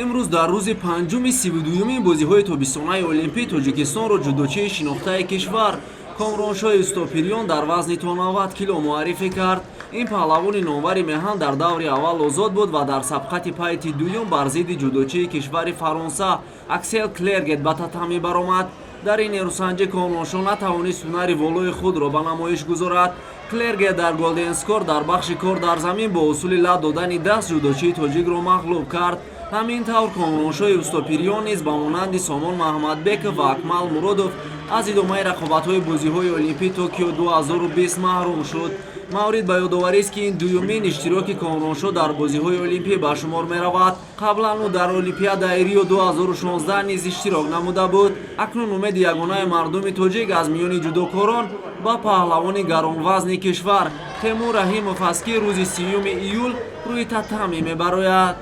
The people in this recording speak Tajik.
имрӯз дар рӯзи панҷуми 32-юми бозиҳои тобистонаи олимпии тоҷикистонро ҷудочии шинохтаи кишвар комроншоҳи устопирён дар вазни то 90 кило муаррифӣ кард. ин паҳлавони номвари меҳан дар даври аввал озод буд ва дар сабқати пайти дуюм бар зидди ҷудочии кишвари фаронса Аксел Клергет ба татамӣ баромад. дар ин нерӯсанҷӣ комроншо натавонист ҳунари волои худро ба намоиш гузорад. Клергет дар голденскор дар бахши кор дар замин бо усули лад додани даст ҷудочии тоҷикро мағлуб кард. ҳамин тавр комроншоҳи устопирён низ ба монанди Сомон Маҳмадбеков ва Акмал Муродов аз идомаи рақобатҳои бозиҳои Олимпии Токио 2020 маҳрум шуд. маврид ба ёдоварист ки ин дуюмин иштироки комроншо дар бозиҳои олимпӣ ба шумор меравад. қаблан ӯ дар олимпиадаи Рио 2016 низ иштирок намуда буд. акнун умеди ягонаи мардуми тоҷик аз миёни ҷудокорон ба паҳлавони гаронвазни кишвар Темур Раҳимов аст ки рӯзи 3 июл рӯи татамӣ мебарояд.